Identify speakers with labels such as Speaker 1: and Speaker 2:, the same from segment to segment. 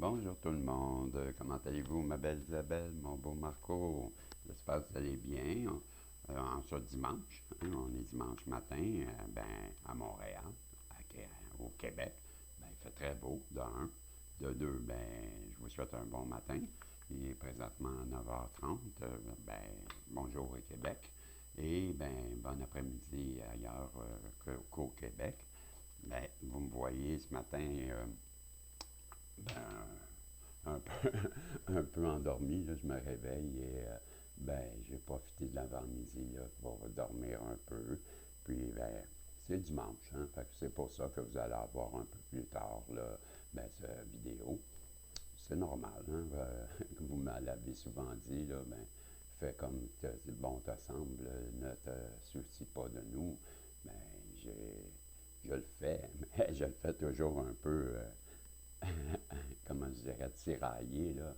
Speaker 1: Bonjour tout le monde, comment allez-vous ma belle Isabelle, mon beau Marco? J'espère que vous allez bien. En ce dimanche, on est dimanche matin, à Montréal, au Québec. Il fait très beau, de un. De deux, je vous souhaite un bon matin. Il est présentement 9h30. Bonjour au Québec. Et bon après-midi ailleurs qu'au Québec. Vous me voyez ce matin un peu, un peu endormi. Là, je me réveille et j'ai profité de l'avant-midi là, pour dormir un peu. Puis, c'est dimanche, hein, fait que c'est pour ça que vous allez avoir un peu plus tard là, cette vidéo. C'est normal, hein, vous me l'avez souvent dit, là, fais comme bon te semble, ne te soucie pas de nous. Ben, je le fais, mais je le fais toujours un peu comment je dirais, tiraillé, là.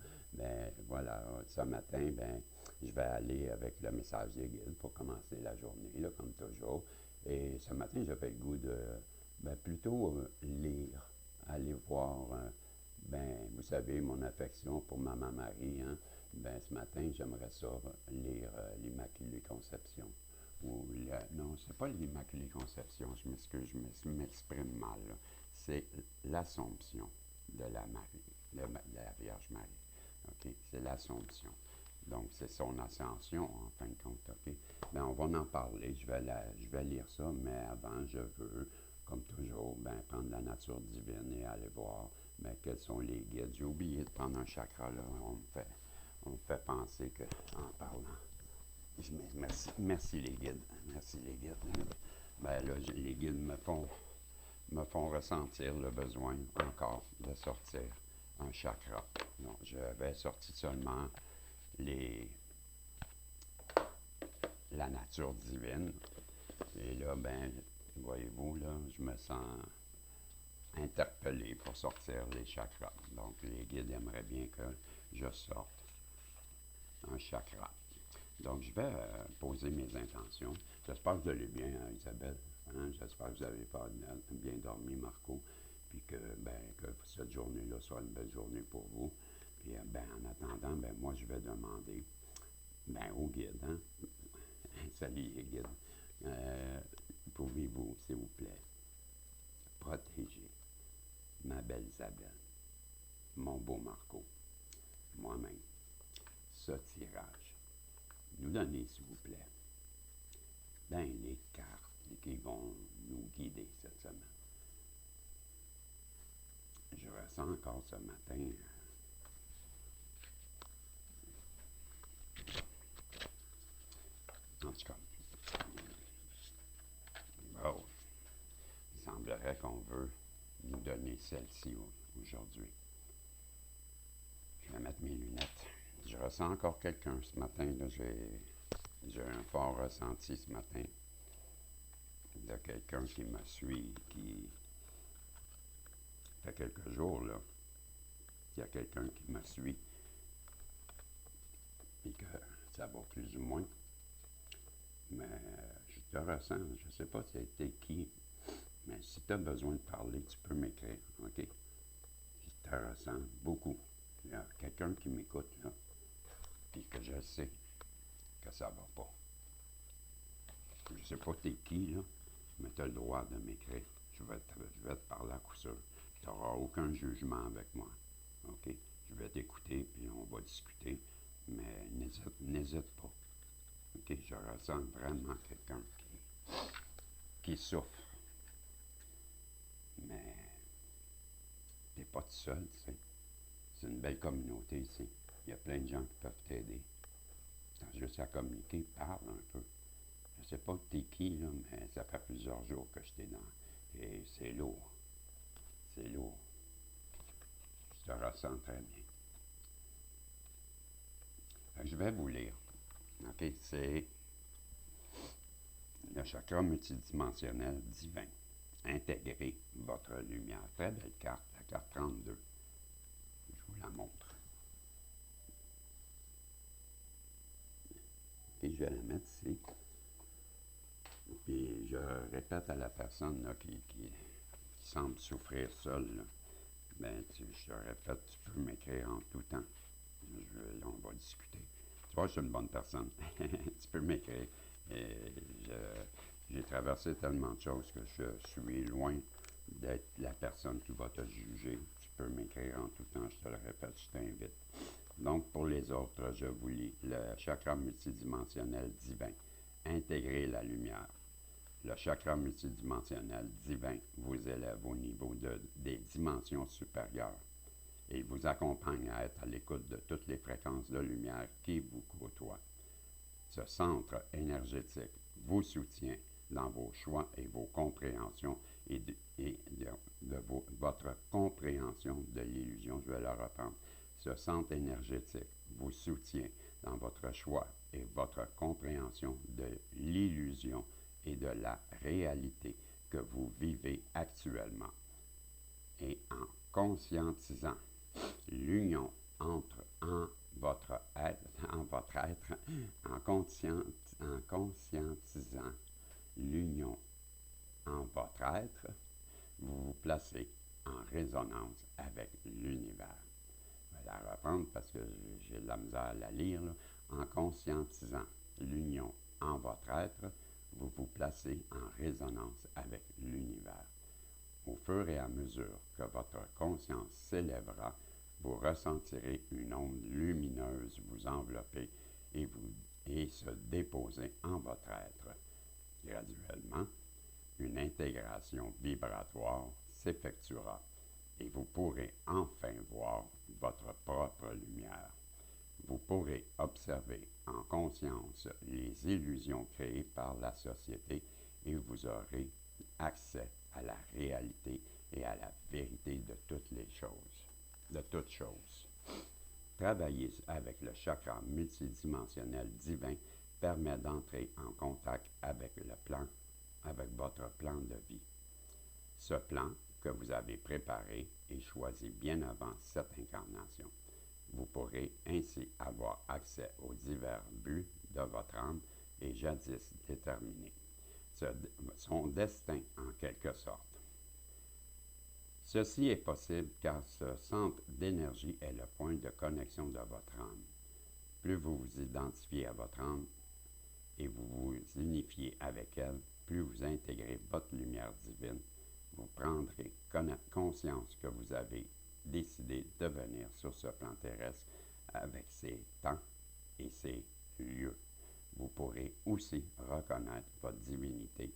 Speaker 1: Voilà, ce matin, je vais aller avec le message des guides pour commencer la journée, là, comme toujours. Et ce matin, j'avais le goût de, plutôt lire, aller voir, vous savez, mon affection pour Maman Marie, hein. Ce matin, j'aimerais ça lire l'Immaculée Conception. Non, c'est pas l'Immaculée Conception, je m'excuse, je m'exprime mal, là. C'est l'Assomption de la Marie, de la Vierge Marie. OK? C'est l'Assomption. Donc, c'est son ascension, en fin de compte. OK? On va en parler. Je vais lire ça, mais avant, je veux, comme toujours, prendre la nature divine et aller voir quels sont les guides. J'ai oublié de prendre un chakra, là. On me fait penser qu'en parlant. Merci les guides. Merci les guides. Les guides me font ressentir le besoin encore de sortir un chakra. Donc, j'avais sorti seulement la nature divine. Et là, voyez-vous, là, je me sens interpellé pour sortir les chakras. Donc, les guides aimeraient bien que je sorte un chakra. Donc, je vais poser mes intentions. J'espère que vous allez bien, Isabelle. Hein? J'espère que vous avez bien dormi, Marco. Puis que cette journée-là soit une belle journée pour vous. Puis, en attendant, moi, je vais demander au guide, hein? Salut les guides. Pouvez-vous, s'il vous plaît, protéger ma belle Isabelle, mon beau Marco, moi-même, ce tirage. Nous donner, s'il vous plaît, les cartes qui vont nous guider cette semaine. Je ressens encore ce matin en tout cas, il semblerait qu'on veut nous donner celle-ci aujourd'hui. Je vais mettre mes lunettes. Je ressens encore quelqu'un ce matin. Là, j'ai un fort ressenti ce matin de quelqu'un qui me suit, qui fait quelques jours, là, qu'il y a quelqu'un qui me suit, et que ça va plus ou moins. Mais je te ressens, je ne sais pas si c'était qui, mais si tu as besoin de parler, tu peux m'écrire, OK? Je te ressens beaucoup. Il y a quelqu'un qui m'écoute, là, puis que je sais que ça va pas. Je ne sais pas t'es qui, là, mais tu as le droit de m'écrire. Je vais te parler à coup sûr. Tu n'auras aucun jugement avec moi. OK? Je vais t'écouter, puis on va discuter, mais n'hésite pas. OK? Je ressens vraiment quelqu'un qui souffre. Mais t'es pas tout seul, tu sais. C'est une belle communauté ici. Il y a plein de gens qui peuvent t'aider. T'as juste à communiquer, parle un peu. Je sais pas t'es qui, là, mais ça fait plusieurs jours que j'étais dans. Et c'est lourd. C'est lourd. Je te ressens très bien. Je vais vous lire. OK? C'est le chakra multidimensionnel divin. Intégrez votre lumière. Très belle carte, la carte 32. Je vous la montre. Et je vais la mettre ici. Puis je répète à la personne là, qui semble souffrir seule, là, Ben, je te répète, tu peux m'écrire en tout temps. On va discuter. Tu vois, je suis une bonne personne. Tu peux m'écrire. J'ai traversé tellement de choses que je suis loin d'être la personne qui va te juger. Tu peux m'écrire en tout temps, je te le répète, je t'invite. Donc, pour les autres, je vous lis le chakra multidimensionnel divin. Intégrer la lumière. Le chakra multidimensionnel divin vous élève au niveau des dimensions supérieures. Il vous accompagne à être à l'écoute de toutes les fréquences de lumière qui vous côtoient. Ce centre énergétique vous soutient dans vos choix et vos compréhensions votre compréhension de l'illusion. Je vais le reprendre. Ce centre énergétique vous soutient dans votre choix et votre compréhension de l'illusion et de la réalité que vous vivez actuellement. Et en conscientisant l'union en votre être, en conscientisant l'union en votre être, vous vous placez en résonance avec l'univers. Je vais la reprendre parce que j'ai de la misère à la lire. Là. En conscientisant l'union en votre être, vous vous placez en résonance avec l'univers. Au fur et à mesure que votre conscience s'élèvera, vous ressentirez une onde lumineuse vous envelopper et se déposer en votre être. Graduellement, une intégration vibratoire s'effectuera et vous pourrez enfin voir votre propre lumière. Vous pourrez observer en conscience les illusions créées par la société et vous aurez accès à la réalité et à la vérité de toutes les choses, de toutes choses. Travailler avec le chakra multidimensionnel divin permet d'entrer en contact avec le plan, avec votre plan de vie. Ce plan que vous avez préparé et choisi bien avant cette incarnation. Vous pourrez ainsi avoir accès aux divers buts de votre âme et jadis déterminés. Son destin en quelque sorte. Ceci est possible car ce centre d'énergie est le point de connexion de votre âme. Plus vous vous identifiez à votre âme et vous vous unifiez avec elle, plus vous intégrez votre lumière divine, vous prendrez conscience que vous avez décidé de venir sur ce plan terrestre avec ses temps et ses lieux. Vous pourrez aussi reconnaître votre divinité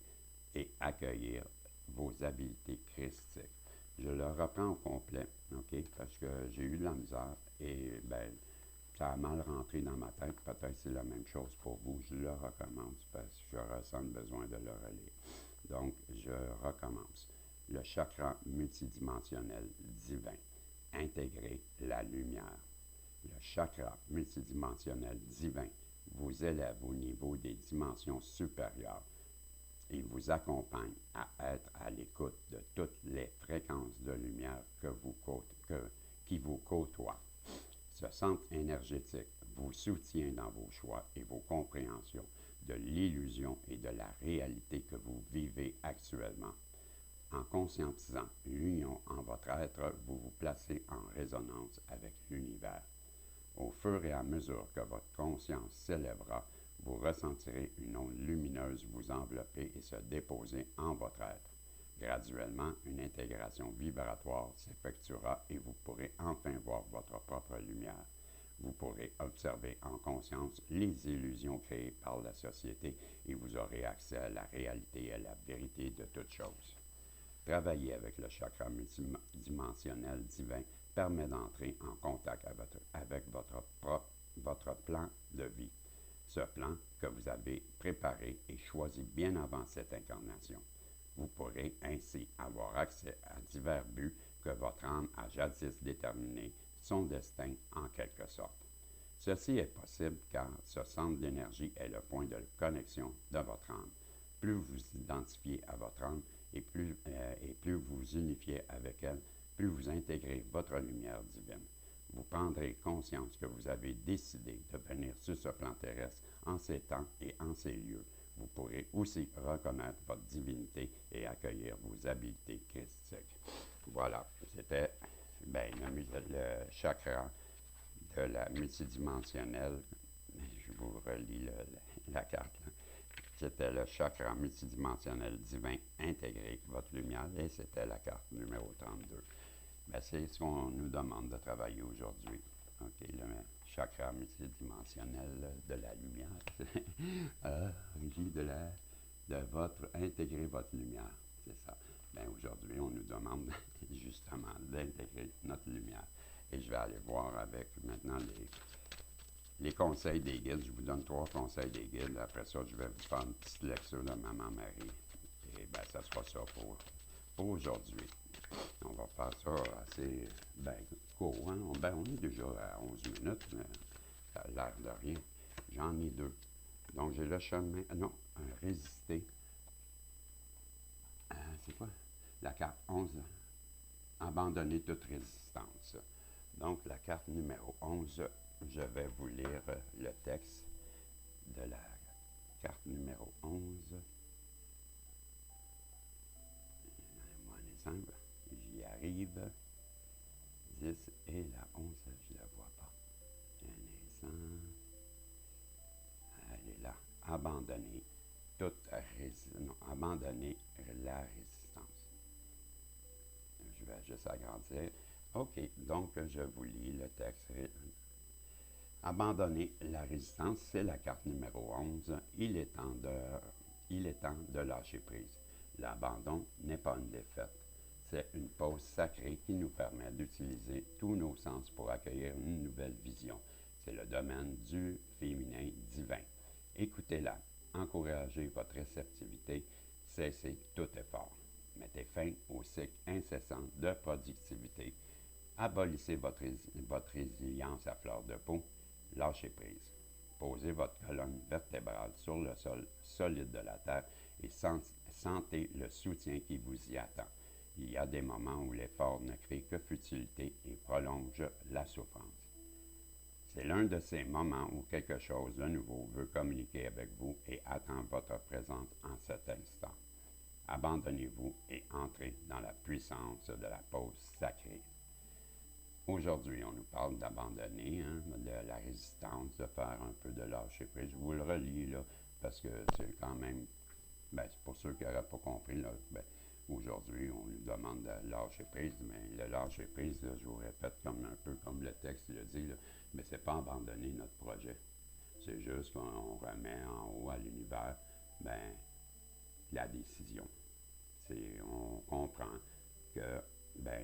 Speaker 1: et accueillir vos habiletés christiques. Je le reprends au complet, OK, parce que j'ai eu de la misère et ben, ça a mal rentré dans ma tête. Peut-être c'est la même chose pour vous. Je le recommence parce que je ressens le besoin de le relire. Donc, je recommence. Le chakra multidimensionnel divin. Intégrer la lumière. Le chakra multidimensionnel divin vous élève au niveau des dimensions supérieures. Il vous accompagne à être à l'écoute de toutes les fréquences de lumière qui vous côtoient. Ce centre énergétique vous soutient dans vos choix et vos compréhensions de l'illusion et de la réalité que vous vivez actuellement. En conscientisant l'union en votre être, vous vous placez en résonance avec l'univers. Au fur et à mesure que votre conscience s'élèvera, vous ressentirez une onde lumineuse vous envelopper et se déposer en votre être. Graduellement, une intégration vibratoire s'effectuera et vous pourrez enfin voir votre propre lumière. Vous pourrez observer en conscience les illusions créées par la société et vous aurez accès à la réalité et à la vérité de toutes choses. Travailler avec le chakra multidimensionnel divin permet d'entrer en contact avec votre plan de vie. Ce plan que vous avez préparé et choisi bien avant cette incarnation. Vous pourrez ainsi avoir accès à divers buts que votre âme a jadis déterminés, son destin en quelque sorte. Ceci est possible car ce centre d'énergie est le point de connexion de votre âme. Plus vous vous identifiez à votre âme et plus vous unifiez avec elle, plus vous intégrez votre lumière divine. Vous prendrez conscience que vous avez décidé de venir sur ce plan terrestre en ces temps et en ces lieux. Vous pourrez aussi reconnaître votre divinité et accueillir vos habiletés christiques. Voilà, c'était ben, le chakra de la multidimensionnelle, je vous relis la carte, là. C'était le chakra multidimensionnel divin intégré, votre lumière, et c'était la carte numéro 32. Ben, c'est ce qu'on nous demande de travailler aujourd'hui. OK, le chakra multidimensionnel de la lumière, régie de votre, intégrer votre lumière, c'est ça. Ben, aujourd'hui, on nous demande justement d'intégrer notre lumière. Et je vais aller voir avec maintenant les conseils des guides. Je vous donne 3 conseils des guides. Après ça, je vais vous faire une petite lecture de Maman Marie. Et bien, ça sera ça pour aujourd'hui. On va faire ça assez court. Hein? On est déjà à 11 minutes, mais ça a l'air de rien. J'en ai 2. Donc, j'ai le chemin. Non, résister. C'est quoi? La carte 11. Abandonner toute résistance. Donc, la carte numéro 11, je vais vous lire le texte de la carte numéro 11. Moi, les simple, j'y arrive. 10 et la 11, je ne la vois pas. Un instant. Elle est là. Abandonner toute résistance. Non, abandonner la résistance. Je vais juste agrandir. OK, donc je vous lis le texte. Abandonner la résistance, c'est la carte numéro 11. Il est temps de lâcher prise. L'abandon n'est pas une défaite. C'est une pause sacrée qui nous permet d'utiliser tous nos sens pour accueillir une nouvelle vision. C'est le domaine du féminin divin. Écoutez-la, encouragez votre réceptivité, cessez tout effort. Mettez fin au cycle incessant de productivité. Abolissez votre résilience à fleur de peau. Lâchez prise. Posez votre colonne vertébrale sur le sol solide de la terre et sentez le soutien qui vous y attend. Il y a des moments où l'effort ne crée que futilité et prolonge la souffrance. C'est l'un de ces moments où quelque chose de nouveau veut communiquer avec vous et attend votre présence en cet instant. Abandonnez-vous et entrez dans la puissance de la pause sacrée. Aujourd'hui, on nous parle d'abandonner, hein, de la résistance, de faire un peu de lâcher prise. Je vous le relis là, parce que c'est quand même, c'est pour ceux qui n'auraient pas compris, là, aujourd'hui, on nous demande de lâcher prise, mais le lâcher prise, là, je vous répète comme un peu comme le texte le dit, là, mais c'est pas abandonner notre projet. C'est juste qu'on remet en haut à l'univers, la décision. On comprend que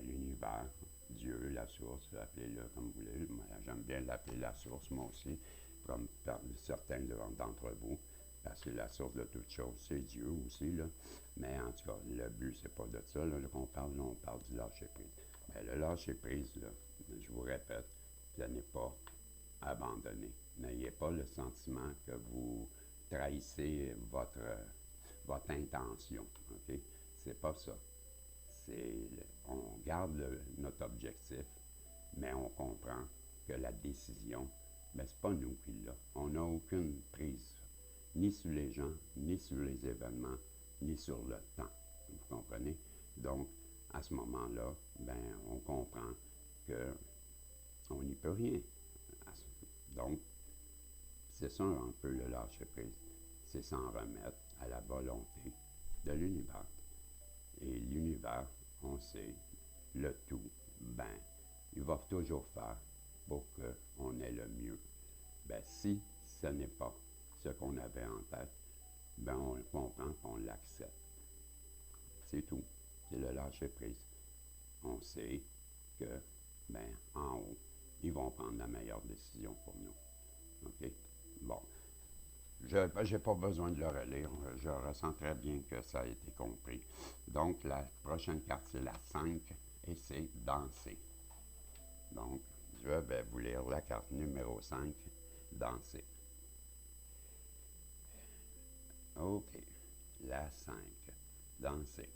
Speaker 1: l'univers, Dieu, la source, appelez-le comme vous voulez. J'aime bien l'appeler la source, moi aussi, comme certains d'entre vous, parce que la source de toute chose, c'est Dieu aussi. Là. Mais en tout cas, le but, c'est pas de ça qu'on parle, là, on parle du lâcher-prise. Le lâcher-prise, là, je vous répète, ce n'est pas abandonner. N'ayez pas le sentiment que vous trahissez votre intention. OK? C'est pas ça. On garde notre objectif, mais on comprend que la décision, c'est pas nous qui l'a. On n'a aucune prise, ni sur les gens, ni sur les événements, ni sur le temps. Vous comprenez? Donc, à ce moment-là, on comprend qu'on n'y peut rien. Donc, c'est ça un peu le lâcher-prise. C'est s'en remettre à la volonté de l'univers. Et l'univers, on sait, le tout, il va toujours faire pour qu'on ait le mieux. Si ce n'est pas ce qu'on avait en tête, on comprend qu'on l'accepte. C'est tout. C'est le lâcher prise. On sait que, en haut, ils vont prendre la meilleure décision pour nous. OK? Bon. Je n'ai pas besoin de le relire. Je ressens très bien que ça a été compris. Donc, la prochaine carte, c'est la 5 et c'est danser. Donc, je vais vous lire la carte numéro 5, danser. OK. La 5, danser.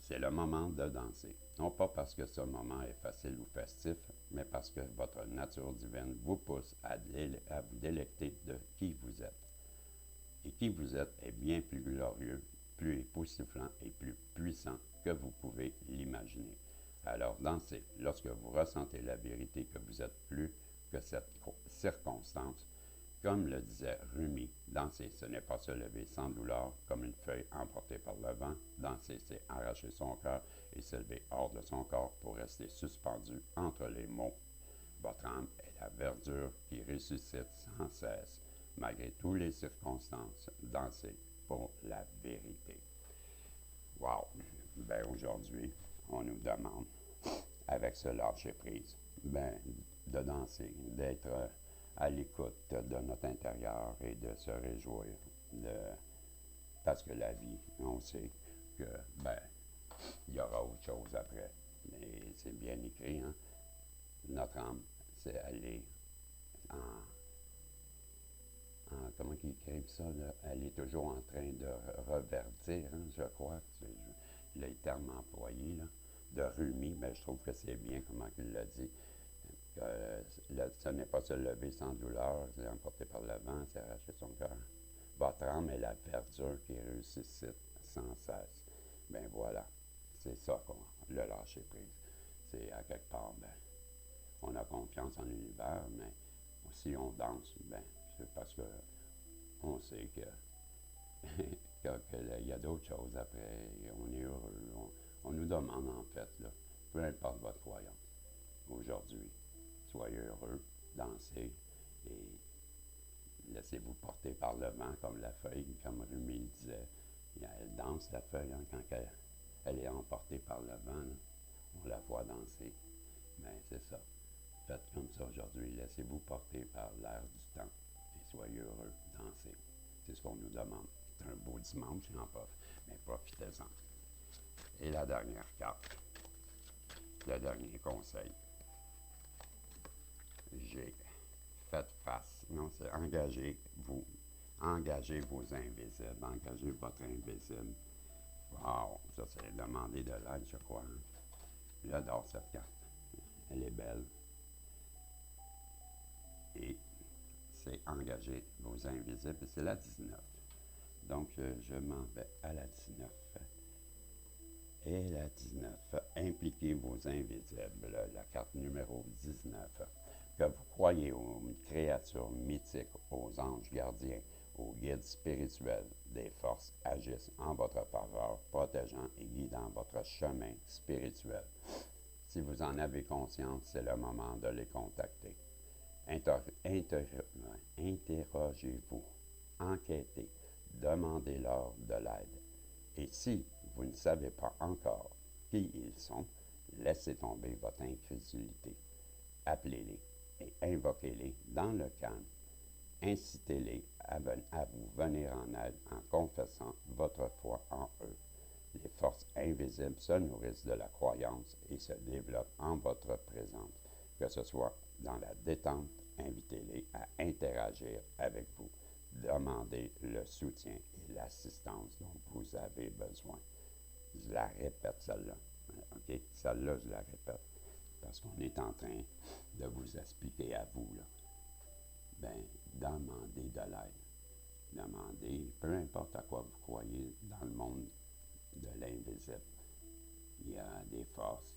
Speaker 1: C'est le moment de danser. Non pas parce que ce moment est facile ou festif, mais parce que votre nature divine vous pousse à vous délecter de qui vous êtes. Et qui vous êtes est bien plus glorieux, plus époustouflant et plus puissant que vous pouvez l'imaginer. Alors, dansez. Lorsque vous ressentez la vérité que vous êtes plus que cette circonstance, comme le disait Rumi, danser, ce n'est pas se lever sans douleur comme une feuille emportée par le vent. Danser, c'est arracher son cœur et s'élever hors de son corps pour rester suspendu entre les mots. Votre âme est la verdure qui ressuscite sans cesse, malgré toutes les circonstances. Dansez pour la vérité. Wow! Ben aujourd'hui, on nous demande, avec ce lâcher-prise, ben, de danser, d'être à l'écoute de notre intérieur et de se réjouir. Parce que la vie, on sait que, ben, il y aura autre chose après. Mais c'est bien écrit, hein? Notre âme, c'est aller comment ils écrivent ça, là? Elle est toujours en train de reverdir, hein, je crois. C'est le terme employé, là, de Rumi, mais je trouve que c'est bien comment il l'a dit. Ce n'est pas se lever sans douleur, c'est emporté par le vent, c'est arracher son cœur. Votre âme est la verdure qui ressuscite sans cesse. Ben voilà, c'est ça le lâcher prise. C'est à quelque part, ben, on a confiance en l'univers, mais si on danse, ben, c'est parce que on sait qu'il y a d'autres choses après, et on est heureux. On nous demande en fait, là, peu importe votre croyance, aujourd'hui, soyez heureux, dansez et laissez-vous porter par le vent comme la feuille, comme Rumi le disait. Elle danse la feuille hein, quand elle est emportée par le vent. Là, on la voit danser. Mais c'est ça. Faites comme ça aujourd'hui. Laissez-vous porter par l'air du temps et soyez heureux, dansez. C'est ce qu'on nous demande. C'est un beau dimanche, en prof, mais profitez-en. Et la dernière carte, le dernier conseil. J'ai fait face. Non, c'est engagez-vous. Engagez vos invisibles. Engagez votre invisible. Wow, ça c'est demander de l'aide, je crois. Hein? J'adore cette carte. Elle est belle. Et c'est engager vos invisibles. C'est la 19. Donc, je m'en vais à la 19. Et la 19, impliquez vos invisibles. La carte numéro 19. Que vous croyez aux créatures mythiques, aux anges gardiens, aux guides spirituels, des forces agissent en votre faveur, protégeant et guidant votre chemin spirituel. Si vous en avez conscience, c'est le moment de les contacter. Interrogez-vous, enquêtez, demandez-leur de l'aide. Et si vous ne savez pas encore qui ils sont, laissez tomber votre incrédulité. Appelez-les et invoquez-les dans le calme. Incitez-les à vous venir en aide en confessant votre foi en eux. Les forces invisibles se nourrissent de la croyance et se développent en votre présence. Que ce soit dans la détente, invitez-les à interagir avec vous. Demandez le soutien et l'assistance dont vous avez besoin. Je la répète, celle-là. OK? Celle-là, je la répète. Parce qu'on est en train de vous expliquer à vous, là. Ben, demandez de l'aide. Demandez, peu importe à quoi vous croyez dans le monde de l'invisible. Il y a des forces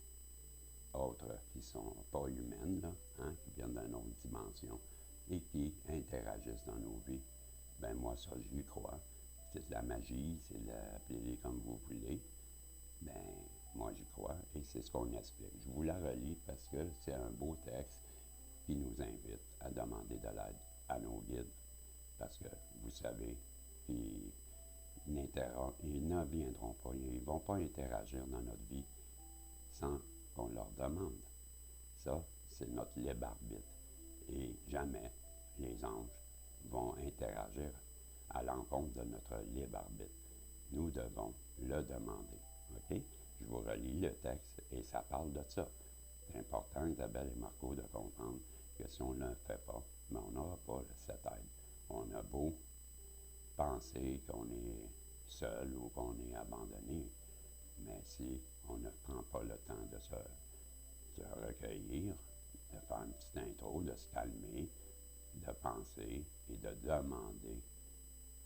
Speaker 1: autres qui ne sont pas humaines, là, hein, qui viennent d'une autre dimension et qui interagissent dans nos vies. Ben moi, ça, j'y crois. C'est de la magie, c'est appelez-les comme vous voulez. Ben, moi, j'y crois et c'est ce qu'on explique. Je vous la relis parce que c'est un beau texte qui nous invite à demander de l'aide à nos guides. Parce que vous savez, ils ne viendront pas, ils ne vont pas interagir dans notre vie sans qu'on leur demande. Ça, c'est notre libre arbitre. Et jamais les anges vont interagir à l'encontre de notre libre arbitre. Nous devons le demander. OK? Je vous relis le texte et ça parle de ça. C'est important, Isabelle et Marco, de comprendre que si on ne le fait pas, mais on n'aura pas cette aide. On a beau penser qu'on est seul ou qu'on est abandonné, mais si on ne prend pas le temps de se recueillir, de faire une petite intro, de se calmer, de penser et de demander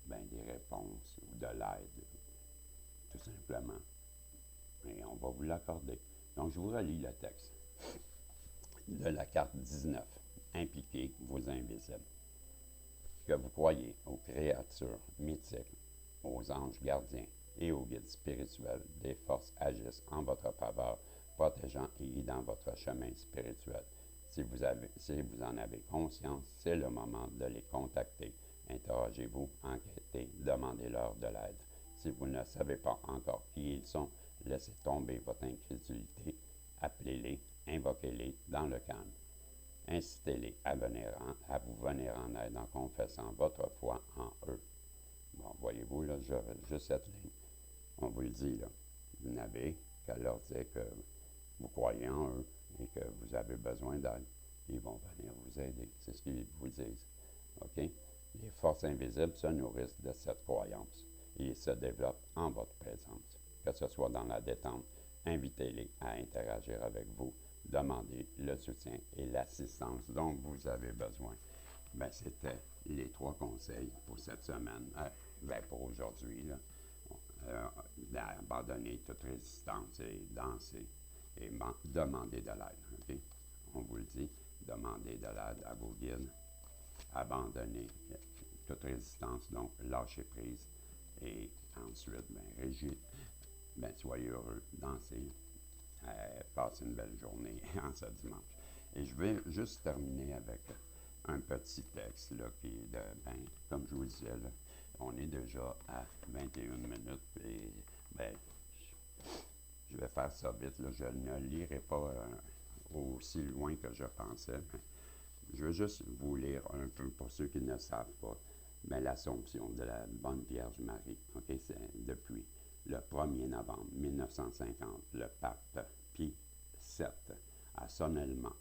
Speaker 1: ben, des réponses ou de l'aide, tout simplement. Et on va vous l'accorder. Donc, je vous relis le texte de la carte 19. Impliquez vos invisibles. Que vous croyez aux créatures mythiques, aux anges gardiens et aux guides spirituels, des forces agissent en votre faveur, protégeant et guidant votre chemin spirituel. Si vous en avez conscience, c'est le moment de les contacter. Interrogez-vous, enquêtez, demandez-leur de l'aide. Si vous ne savez pas encore qui ils sont, laissez tomber votre incrédulité, appelez-les, invoquez-les dans le calme. Incitez-les à vous venir en aide en confessant votre foi en eux. Bon, voyez-vous, là, juste cette ligne. On vous le dit, là. Vous n'avez qu'à leur dire que vous croyez en eux et que vous avez besoin d'aide. Ils vont venir vous aider. C'est ce qu'ils vous disent. OK? Les forces invisibles se nourrissent de cette croyance et ils se développent en votre présence. Que ce soit dans la détente, invitez-les à interagir avec vous. Demandez le soutien et l'assistance dont vous avez besoin. Ben, c'était les 3 conseils pour cette semaine, pour aujourd'hui. Là. Abandonner toute résistance et danser et demander de l'aide. Okay? On vous le dit, demandez de l'aide à vos guides, abandonnez toute résistance, donc lâchez prise et ensuite, soyez heureux, dansez, passez une belle journée en ce dimanche. Et je vais juste terminer avec un petit texte là, qui est comme je vous disais, là, on est déjà à 21 minutes et je vais faire ça vite. Là. Je ne lirai pas aussi loin que je pensais. Mais je veux juste vous lire un peu pour ceux qui ne savent pas. L'Assomption de la Bonne Vierge Marie. Okay? C'est depuis le 1er novembre 1950, le pape Pie VII a solennellement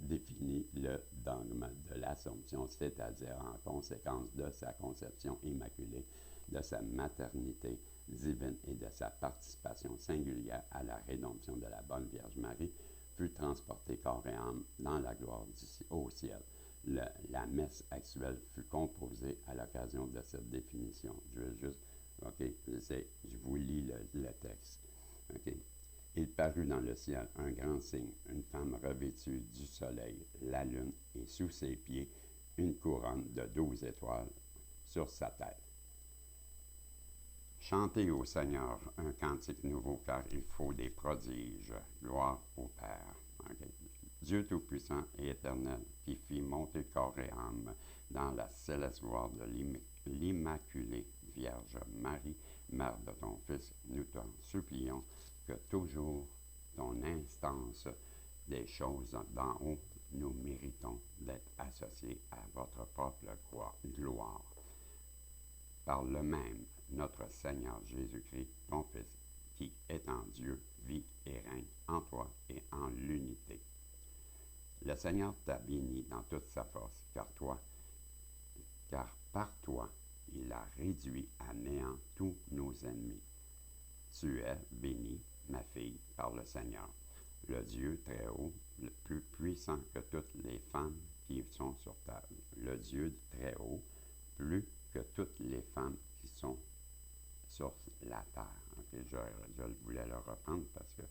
Speaker 1: défini le dogme de l'Assomption, c'est-à-dire en conséquence de sa conception immaculée, de sa maternité divine et de sa participation singulière à la rédemption de la Bonne Vierge Marie, fut transporté corps et âme dans la gloire au ciel. La messe actuelle fut composée à l'occasion de cette définition. Je veux juste, je vous lis le texte. Okay. Il parut dans le ciel un grand signe, une femme revêtue du soleil, la lune, et sous ses pieds, une couronne de 12 étoiles sur sa tête. Chantez au Seigneur un cantique nouveau, car il faut des prodiges. Gloire au Père. Okay. Dieu Tout-Puissant et Éternel, qui fit monter corps et âme dans la céleste gloire de l'Immaculée Vierge Marie, Mère de ton Fils, nous t'en supplions que toujours ton instance des choses d'en haut, nous méritons d'être associés à votre propre gloire. Par le même, notre Seigneur Jésus-Christ, ton Fils, qui étant Dieu, vit et règne en toi et en l'unité. Le Seigneur t'a béni dans toute sa force, car par toi, il a réduit à néant tous nos ennemis. Tu es bénie, ma fille, par le Seigneur, le Dieu très haut, le plus puissant que toutes les femmes qui sont sur terre. Le Dieu très haut, plus que toutes les femmes qui sont sur la terre. Okay, je voulais le reprendre parce que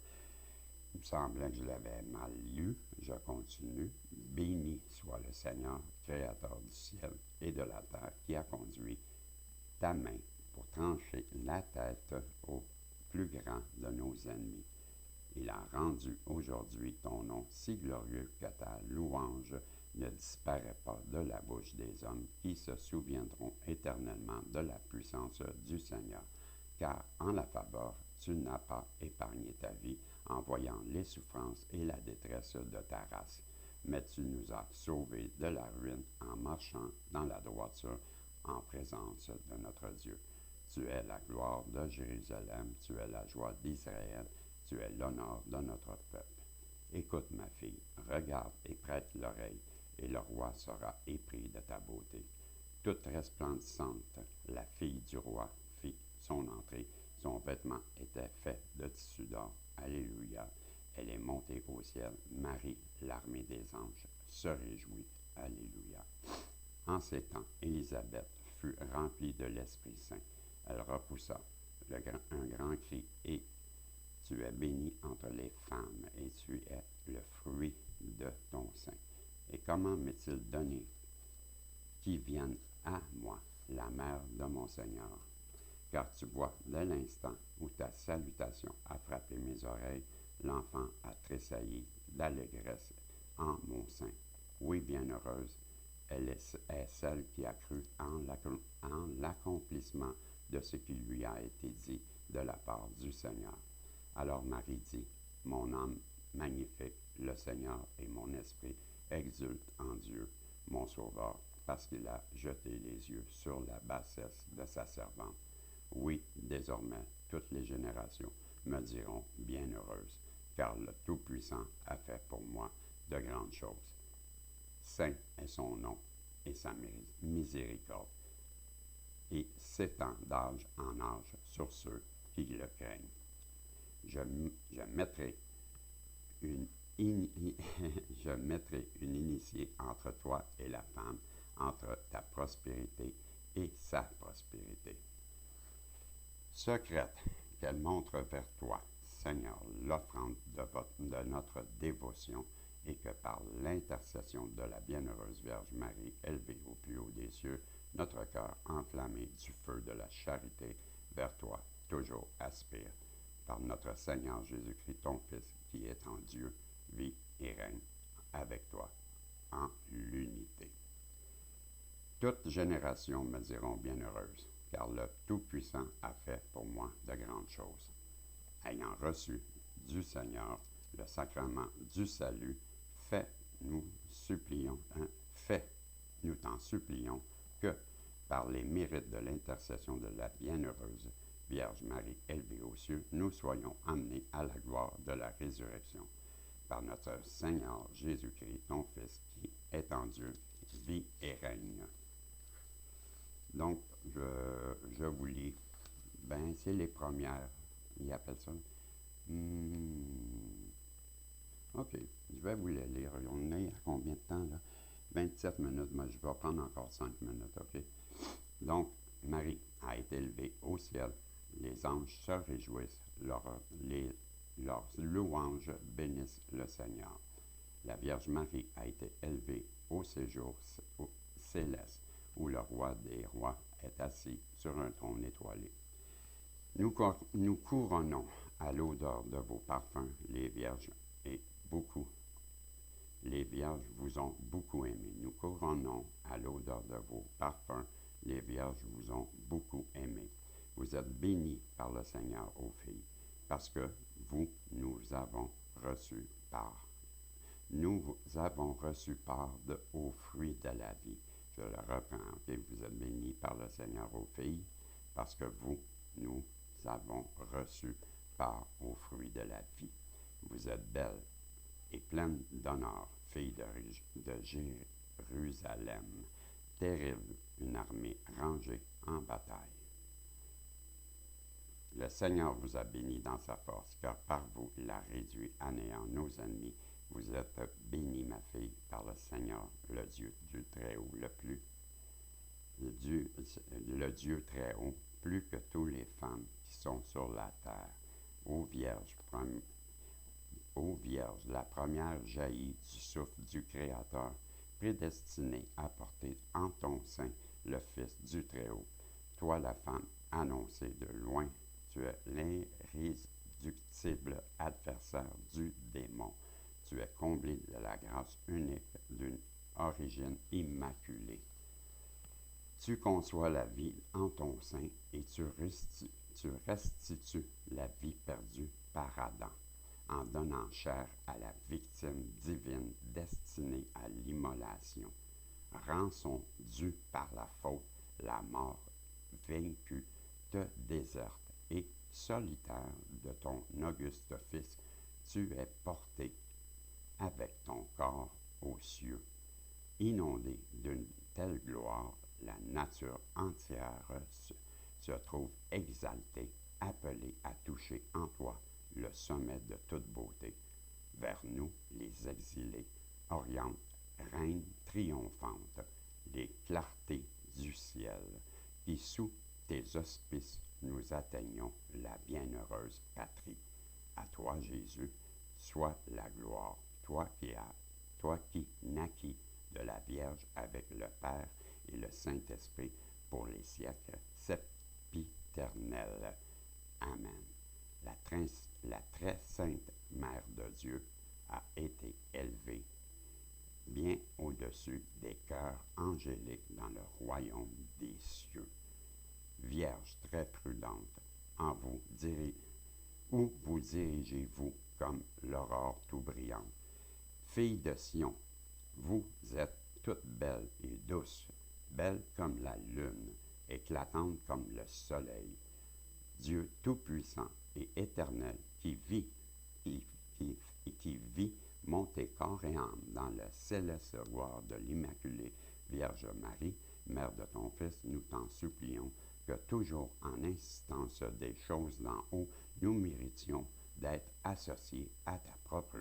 Speaker 1: il me semblait que je l'avais mal lu. Je continue. Béni soit le Seigneur, Créateur du ciel et de la terre, qui a conduit ta main pour trancher la tête au plus grand de nos ennemis. Il a rendu aujourd'hui ton nom si glorieux que ta louange ne disparaît pas de la bouche des hommes qui se souviendront éternellement de la puissance du Seigneur. Car en la faveur, tu n'as pas épargné ta vie en voyant les souffrances et la détresse de ta race, mais tu nous as sauvés de la ruine en marchant dans la droiture en présence de notre Dieu. Tu es la gloire de Jérusalem, tu es la joie d'Israël, tu es l'honneur de notre peuple. Écoute, ma fille, regarde et prête l'oreille, et le roi sera épris de ta beauté. Toute resplendissante, la fille du roi fit son entrée. Son vêtement était fait de tissu d'or. Alléluia. Elle est montée au ciel. Marie, l'armée des anges, se réjouit. Alléluia. En ces temps, Élisabeth fut remplie de l'Esprit Saint. Elle repoussa un grand cri, et tu es bénie entre les femmes, et tu es le fruit de ton sein. Et comment m'est-il donné qui vienne à moi, la mère de mon Seigneur? Car tu vois, dès l'instant où ta salutation a frappé mes oreilles, l'enfant a tressailli d'allégresse en mon sein. Oui, bienheureuse, elle est celle qui a cru en l'accomplissement de ce qui lui a été dit de la part du Seigneur. Alors Marie dit, mon âme magnifique le Seigneur, et mon esprit exulte en Dieu, mon Sauveur, parce qu'il a jeté les yeux sur la bassesse de sa servante. Oui, désormais, toutes les générations me diront bienheureuse, car le Tout-Puissant a fait pour moi de grandes choses. Saint est son nom et sa miséricorde, et s'étend d'âge en âge sur ceux qui le craignent. Je mettrai une initiée entre toi et la femme, entre ta prospérité et sa prospérité. Secrète qu'elle montre vers toi, Seigneur, l'offrande de notre dévotion, et que par l'intercession de la bienheureuse Vierge Marie, élevée au plus haut des cieux, notre cœur enflammé du feu de la charité vers toi toujours aspire. Par notre Seigneur Jésus-Christ, ton Fils, qui est en Dieu, vit et règne avec toi en l'unité. Toutes générations me diront bienheureuse, car le Tout-Puissant a fait pour moi de grandes choses. Ayant reçu du Seigneur le sacrement du salut, nous t'en supplions que, par les mérites de l'intercession de la bienheureuse Vierge Marie élevée aux cieux, nous soyons amenés à la gloire de la résurrection. Par notre Seigneur Jésus-Christ, ton Fils, qui est en Dieu, vit et règne. Donc, je vous lis, c'est les premières, ils appellent ça. OK, je vais vous les lire. On est à combien de temps, là? 27 minutes, moi je vais prendre encore 5 minutes, OK? Donc, Marie a été élevée au ciel. Les anges se réjouissent, leurs louanges bénissent le Seigneur. La Vierge Marie a été élevée au séjour céleste, où le roi des rois est assis sur un trône étoilé. Nous couronnons à l'odeur de vos parfums, les vierges vous ont beaucoup aimé. Nous couronnons à l'odeur de vos parfums, les vierges vous ont beaucoup aimé. Vous êtes bénis par le Seigneur, ô filles, parce que nous avons reçu part aux fruits de la vie. Je le reprends, okay? Vous êtes bénis par le Seigneur, ô filles, parce que nous avons reçu part aux fruits de la vie. Vous êtes belles et pleines d'honneur, filles de Jérusalem, terrible, une armée rangée en bataille. Le Seigneur vous a béni dans sa force, car par vous il a réduit à néant nos ennemis. Vous êtes bénie, ma fille, par le Seigneur, le Dieu du Très-Haut, le Dieu Très-Haut, plus que toutes les femmes qui sont sur la terre. Ô Vierge, la première jaillit du souffle du Créateur, prédestinée à porter en ton sein le Fils du Très-Haut. Toi, la femme annoncée de loin, tu es l'irréductible adversaire du démon. Tu es comblée de la grâce unique d'une origine immaculée. Tu conçois la vie en ton sein et tu restitues la vie perdue par Adam, en donnant chair à la victime divine destinée à l'immolation. Rançon due par la faute, la mort vaincue te déserte, et solitaire de ton auguste Fils, tu es porté avec ton corps aux cieux. Inondé d'une telle gloire, la nature entière se trouve exaltée, appelée à toucher en toi le sommet de toute beauté. Vers nous, les exilés, oriente, reine triomphante, les clartés du ciel. qui sous tes auspices nous atteignons la bienheureuse patrie. À toi, Jésus, soit la gloire, toi qui naquis de la Vierge avec le Père et le Saint-Esprit pour les siècles sempiternels. Amen. La très sainte Mère de Dieu a été élevée bien au-dessus des cœurs angéliques dans le royaume des cieux. Vierge très prudente, où vous dirigez-vous comme l'aurore tout brillante? Fille de Sion, vous êtes toute belle et douce, belle comme la lune, éclatante comme le soleil. Dieu tout-puissant et éternel qui vit monter corps et âme dans la céleste gloire de l'Immaculée Vierge Marie, Mère de ton Fils, nous t'en supplions que toujours en insistance des choses d'en haut, nous méritions d'être associés à ta propre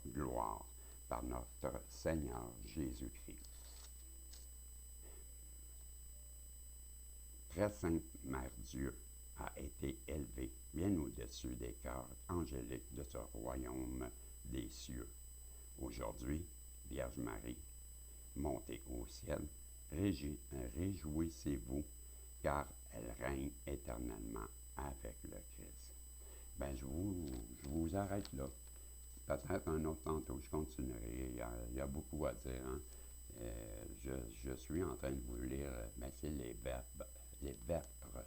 Speaker 1: gloire par notre Seigneur Jésus-Christ. Très sainte Mère Dieu a été élevée bien au-dessus des cœurs angéliques de ce royaume des cieux. Aujourd'hui, Vierge Marie, montez au ciel, réjouissez-vous, car elle règne éternellement avec le Christ. Ben, je vous arrête là. Peut-être un autre tantôt, je continuerai. Il y a beaucoup à dire. Hein? Je suis en train de vous lire, ben, c'est les vêpres. Les vêpres.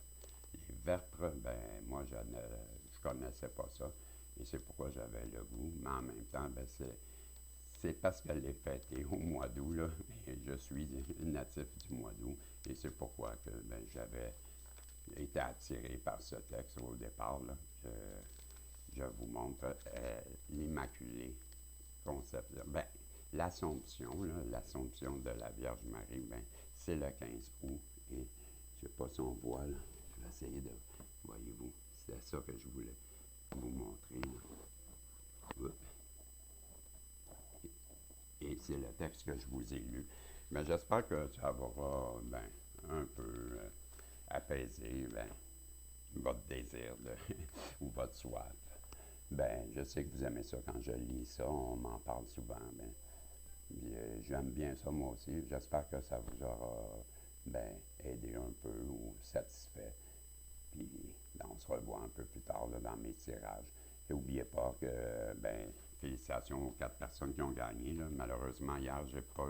Speaker 1: Les vêpres, ben, moi, je connaissais pas ça. Et c'est pourquoi j'avais le goût. Mais en même temps, ben, c'est parce qu'elle est fêtée au mois d'août, là, et je suis natif du mois d'août, et c'est pourquoi que ben, j'avais été attiré par ce texte au départ. Là. Je vous montre l'Immaculée Conception. Ben, l'Assomption de la Vierge Marie, ben, c'est le 15 août, et je ne sais pas si on voit, là. Je vais essayer de... Voyez-vous, c'est ça que je voulais vous montrer. Et c'est le texte que je vous ai lu. Mais j'espère que ça va ben, un peu apaiser ben, votre désir ou votre soif. Ben, je sais que vous aimez ça quand je lis ça, on m'en parle souvent. Ben, j'aime bien ça moi aussi. J'espère que ça vous aura ben, aidé un peu ou satisfait. Puis ben, on se revoit un peu plus tard là, dans mes tirages. N'oubliez pas que, ben, félicitations aux 4 personnes qui ont gagné. Là. Malheureusement, hier, je n'ai pas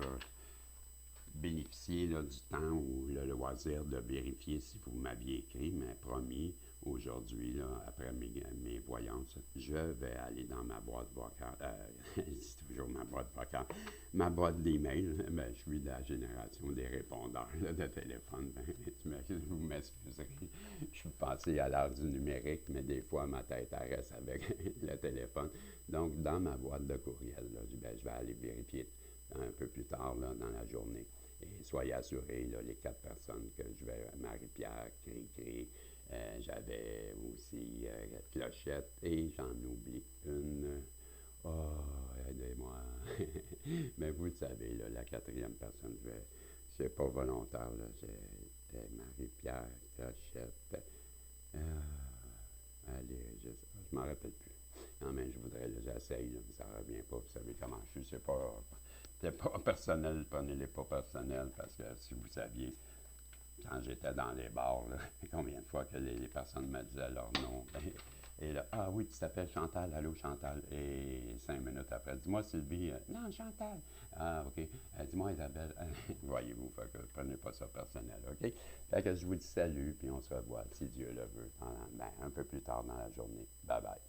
Speaker 1: bénéficié là, du temps ou le loisir de vérifier si vous m'aviez écrit, mais promis, aujourd'hui, là, après mes voyances, je vais aller dans ma boîte vocale. C'est toujours ma boîte vocale. Ma boîte d'email. Ben, je suis de la génération des répondeurs là, de téléphone. Ben, vous m'excuserez. Je suis passé à l'ère du numérique, mais des fois, ma tête reste avec le téléphone. Donc, dans ma boîte de courriel, là, ben, je vais aller vérifier un peu plus tard là, dans la journée. Et soyez assurés, là, les 4 personnes que je vais, Marie-Pierre, Cricri, j'avais aussi Clochette, et j'en oublie une. Oh, aidez-moi. Mais vous le savez, là, la 4e personne, c'est pas volontaire, là, c'était Marie-Pierre, Clochette. Allez, je m'en rappelle plus. Non, mais je voudrais, j'essaye, mais ça ne revient pas. Vous savez comment je suis, c'est pas personnel, prenez-les pas personnels, parce que si vous saviez, quand j'étais dans les bars, là, combien de fois que les personnes me disaient leur nom, et là, ah oui, tu t'appelles Chantal, allô Chantal, et 5 minutes après, dis-moi Sylvie, non Chantal, ah ok, dis-moi Isabelle, voyez-vous, fait que prenez pas ça personnel, ok? Fait que je vous dis salut, puis on se revoit, si Dieu le veut, ben, un peu plus tard dans la journée. Bye bye.